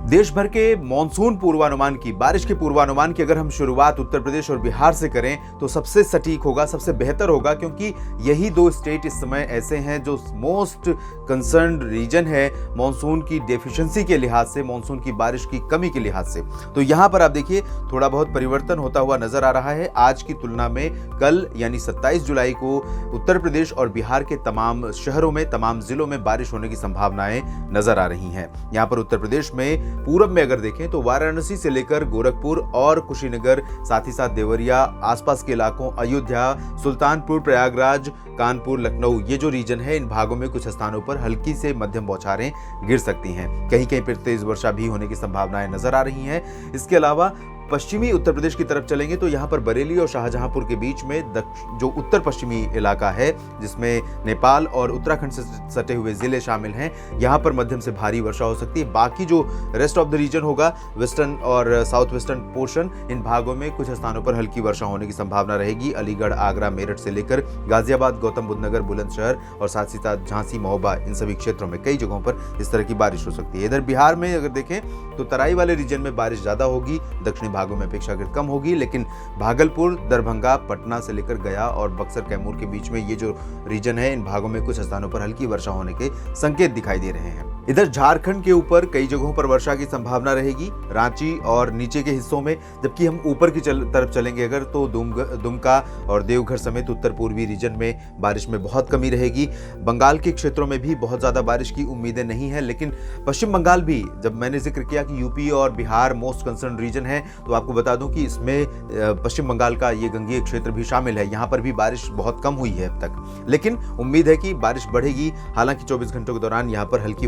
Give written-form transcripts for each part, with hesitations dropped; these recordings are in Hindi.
देश भर के मॉनसून पूर्वानुमान की, बारिश के पूर्वानुमान की अगर हम शुरुआत उत्तर प्रदेश और बिहार से करें तो सबसे सटीक होगा, सबसे बेहतर होगा, क्योंकि यही दो स्टेट इस समय ऐसे हैं जो मोस्ट कंसर्न्ड रीजन है मॉनसून की डेफिशिएंसी के लिहाज से, मॉनसून की बारिश की कमी के लिहाज से। तो यहाँ पर आप देखिए थोड़ा बहुत परिवर्तन होता हुआ नजर आ रहा है। आज की तुलना में कल यानी 27 जुलाई को उत्तर प्रदेश और बिहार के तमाम शहरों में, तमाम जिलों में बारिश होने की संभावनाएं नजर आ रही हैं। यहाँ पर उत्तर प्रदेश में पूरब में अगर देखें तो वाराणसी से लेकर गोरखपुर और कुशीनगर, साथ ही साथ देवरिया, आसपास के इलाकों, अयोध्या, सुल्तानपुर, प्रयागराज, कानपुर, लखनऊ, ये जो रीजन है, इन भागों में कुछ स्थानों पर हल्की से मध्यम बौछारें गिर सकती हैं। कहीं कहीं पर तेज वर्षा भी होने की संभावनाएं नजर आ रही हैं। इसके अलावा पश्चिमी उत्तर प्रदेश की तरफ चलेंगे तो यहाँ पर बरेली और शाहजहांपुर के बीच में जो उत्तर पश्चिमी इलाका है, जिसमें नेपाल और उत्तराखंड से सटे हुए जिले शामिल हैं, यहाँ पर मध्यम से भारी वर्षा हो सकती है। बाकी जो रेस्ट ऑफ द रीजन होगा, वेस्टर्न और साउथ वेस्टर्न पोर्शन, इन भागों में कुछ स्थानों पर हल्की वर्षा होने की संभावना रहेगी। अलीगढ़, आगरा, मेरठ से लेकर गाजियाबाद, गौतम बुद्ध नगर, बुलंदशहर और साथ ही साथ झांसी, महोबा, इन सभी क्षेत्रों में कई जगहों पर इस तरह की बारिश हो सकती है। इधर बिहार में अगर देखें तो तराई वाले रीजन में बारिश ज्यादा होगी, दक्षिणी भागों में अपेक्षाकृत कम होगी, लेकिन भागलपुर, दरभंगा, पटना से लेकर गया और बक्सर, कैमूर के बीच में ये जो रीजन है, इन भागों में कुछ स्थानों पर हल्की वर्षा होने के संकेत दिखाई दे रहे हैं। इधर झारखंड के ऊपर कई जगहों पर वर्षा की संभावना रहेगी, रांची और नीचे के हिस्सों में। जबकि हम ऊपर की तरफ चलेंगे अगर तो दुमका और देवघर समेत उत्तर पूर्वी रीजन में बारिश में बहुत कमी रहेगी। बंगाल के क्षेत्रों में भी बहुत ज्यादा बारिश की उम्मीदें नहीं है, लेकिन पश्चिम बंगाल भी, जब मैंने जिक्र किया कि यूपी और बिहार मोस्ट कंसर्न रीजन है, तो आपको बता दूं कि इसमें पश्चिम बंगाल का ये गंगीय क्षेत्र भी शामिल है। यहाँ पर भी बारिश बहुत कम हुई है अब तक, लेकिन उम्मीद है कि बारिश बढ़ेगी। हालांकि 24 घंटों के दौरान यहाँ पर हल्की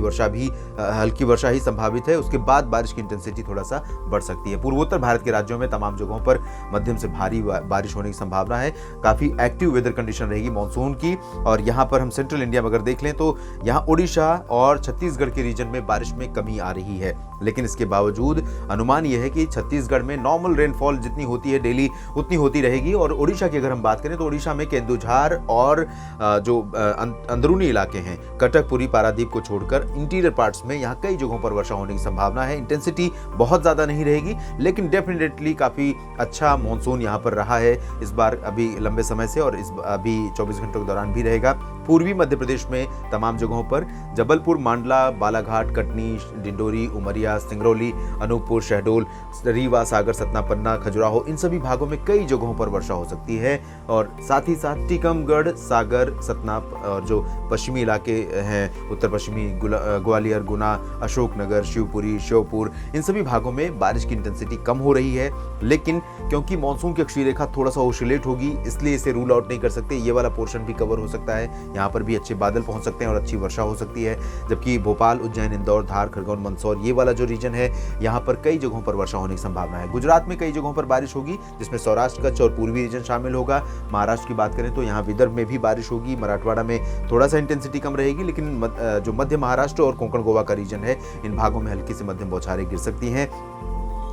वर्षा ही संभावित है। उसके बाद बारिश की इंटेंसिटी थोड़ा सा बढ़ सकती है। पूर्वोत्तर भारत के राज्यों में तमाम जगहों पर मध्यम से भारी बारिश होने की संभावना है। काफी एक्टिव वेदर कंडीशन रहेगी मॉनसून की। और यहाँ पर हम सेंट्रल इंडिया में अगर देख लें तो यहाँ उड़ीसा और छत्तीसगढ़ के रीजन में बारिश में कमी आ रही है, लेकिन इसके बावजूद अनुमान यह है कि छत्तीसगढ़ में नॉर्मल रेनफॉल जितनी होती है डेली, उतनी होती रहेगी। और उड़ीसा की अगर हम बात करें तो उड़ीसा में केंदुझार और जो अंदरूनी इलाके हैं, कटक, पुरी, पारादीप को छोड़कर इंटीरियर पार्ट्स में यहाँ कई जगहों पर वर्षा होने की संभावना है। इंटेंसिटी बहुत ज्यादा नहीं रहेगी, लेकिन डेफिनेटली काफी अच्छा मॉनसून यहाँ पर रहा है इस बार, अभी लंबे समय से, और अभी 24 घंटों के दौरान भी रहेगा। पूर्वी मध्य प्रदेश में तमाम जगहों पर जबलपुर, मांडला, बालाघाट, कटनी, डिंडोरी, उमरिया, सिंगरौली, अनूपपुर, शहडोल, रीवा, सागर, सतना, पन्ना, खजुराहो, इन सभी भागों में कई जगहों पर वर्षा हो सकती है। और साथ ही साथ टीकमगढ़, सागर, सतना और जो पश्चिमी इलाके हैं, उत्तर पश्चिमी ग्वालियर, गुना, अशोकनगर, शिवपुरी, श्योपुर, इन सभी भागों में बारिश की इंटेंसिटी कम हो रही है। लेकिन क्योंकि मॉनसून की अक्षीय रेखा थोड़ा सा ओसिलेट होगी, इसलिए इसे रूल आउट नहीं कर सकते। ये वाला पोर्शन भी कवर हो सकता है, यहाँ पर भी अच्छे बादल पहुंच सकते हैं और अच्छी वर्षा हो सकती है। जबकि भोपाल, उज्जैन, इंदौर, धार, खरगोन, मंदसौर, ये वाला जो रीजन है, यहाँ पर कई जगहों पर वर्षा होने की संभावना है। गुजरात में कई जगहों पर बारिश होगी, जिसमें सौराष्ट्र, कच्छ और पूर्वी रीजन शामिल होगा। महाराष्ट्र की बात करें तो यहाँ विदर्भ में भी बारिश होगी। मराठवाड़ा में थोड़ा सा इंटेंसिटी कम रहेगी, लेकिन जो मध्य महाराष्ट्र और कोंकण गोवा का रीजन है, इन भागों में हल्की से मध्यम बौछारें गिर सकती हैं।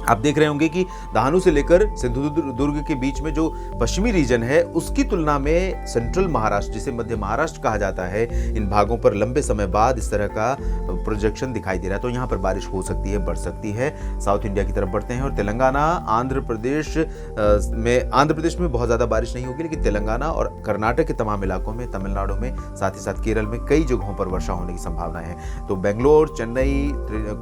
आप देख रहे होंगे कि दहानू से लेकर सिंधुदुर्ग के बीच में जो पश्चिमी रीजन है, उसकी तुलना में सेंट्रल महाराष्ट्र, जिसे मध्य महाराष्ट्र कहा जाता है, इन भागों पर लंबे समय बाद इस तरह का प्रोजेक्शन दिखाई दे रहा है। तो यहाँ पर बारिश हो सकती है, बढ़ सकती है। साउथ इंडिया की तरफ बढ़ते हैं और तेलंगाना, आंध्र प्रदेश में बहुत ज्यादा बारिश नहीं होगी, लेकिन तेलंगाना और कर्नाटक के तमाम इलाकों में, तमिलनाडु में, साथ ही साथ केरल में कई जगहों पर वर्षा होने की संभावना है। तो बेंगलोर, चेन्नई,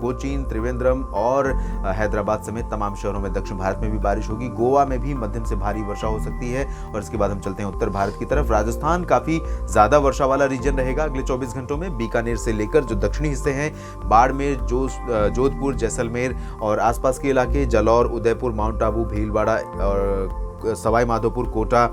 कोचीन, त्रिवेंद्रम और हैदराबाद समेत तमाम शहरों में दक्षिण भारत में भी बारिश होगी। गोवा में भी मध्यम से भारी वर्षा हो सकती है। और इसके बाद हम चलते हैं उत्तर भारत की तरफ। राजस्थान काफी ज्यादा वर्षा वाला रीजन रहेगा अगले 24 घंटों में। बीकानेर से लेकर जो दक्षिणी हिस्से हैं, बाड़मेर, जोधपुर, जैसलमेर और आसपास के इलाके, जालौर, उदयपुर, माउंट आबू, भीलवाड़ा और सवाई माधोपुर, कोटा,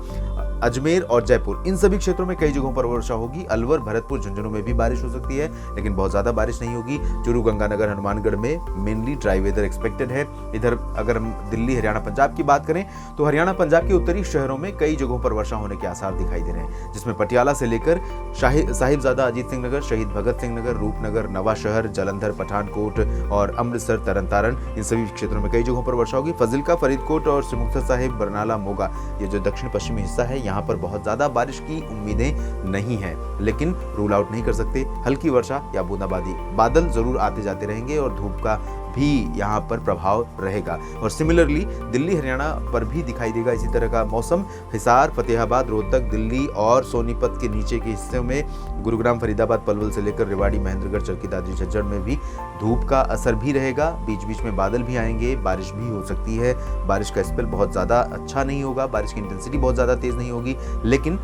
अजमेर और जयपुर, इन सभी क्षेत्रों में कई जगहों पर वर्षा होगी। अलवर, भरतपुर, झुंझुनू में भी बारिश हो सकती है, लेकिन बहुत ज्यादा बारिश नहीं होगी। चूरू, गंगानगर, हनुमानगढ़ में मेनली ड्राई वेदर एक्सपेक्टेड है। इधर अगर हम दिल्ली, हरियाणा, पंजाब की बात करें तो हरियाणा, पंजाब के उत्तरी शहरों में कई जगहों पर वर्षा होने के आसार दिखाई दे रहे हैं, जिसमें पटियाला से लेकर साहिबजादा अजीत सिंह नगर, शहीद भगत सिंह नगर, रूपनगर, नवा शहर, जालंधर, पठानकोट और अमृतसर, तरनतारन, इन सभी क्षेत्रों में कई जगहों पर वर्षा होगी। फजिल्का, फरीदकोट और श्रीमुक्तसर साहिब, बरनाला, मोगा, ये जो दक्षिण पश्चिमी हिस्सा है, यहाँ पर बहुत ज्यादा बारिश की उम्मीदें नहीं है, लेकिन रूल आउट नहीं कर सकते हल्की वर्षा या बूंदाबांदी। बादल जरूर आते जाते रहेंगे और धूप का भी यहाँ पर प्रभाव रहेगा। और सिमिलरली दिल्ली हरियाणा पर भी दिखाई देगा इसी तरह का मौसम। हिसार, फतेहाबाद, रोहतक, दिल्ली और सोनीपत के नीचे के हिस्सों में, गुरुग्राम, फरीदाबाद, पलवल से लेकर रेवाड़ी, महेंद्रगढ़, चरखी दादरी, झज्जर में भी धूप का असर भी रहेगा। बीच बीच में बादल भी आएंगे, बारिश भी हो सकती है। बारिश का स्पेल बहुत ज़्यादा अच्छा नहीं होगा, बारिश की इंटेंसिटी बहुत ज़्यादा तेज़ नहीं होगी, लेकिन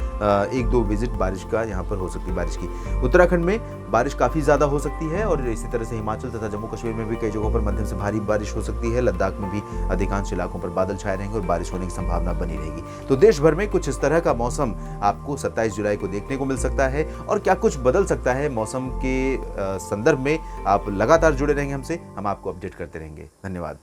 1-2 विजिट बारिश का यहाँ पर हो सकती है। बारिश की उत्तराखंड में बारिश काफ़ी ज़्यादा हो सकती है और इसी तरह से हिमाचल तथा जम्मू कश्मीर में भी कई जगहों पर मध्यम से भारी बारिश हो सकती है। लद्दाख में भी अधिकांश इलाकों पर बादल छाए रहेंगे और बारिश होने की संभावना बनी रहेगी। तो देश भर में कुछ इस तरह का मौसम आपको 27 जुलाई को देखने को मिल सकता है। और क्या कुछ बदल सकता है मौसम के संदर्भ में, आप लगातार जुड़े रहेंगे हमसे, हम आपको अपडेट करते रहेंगे। धन्यवाद।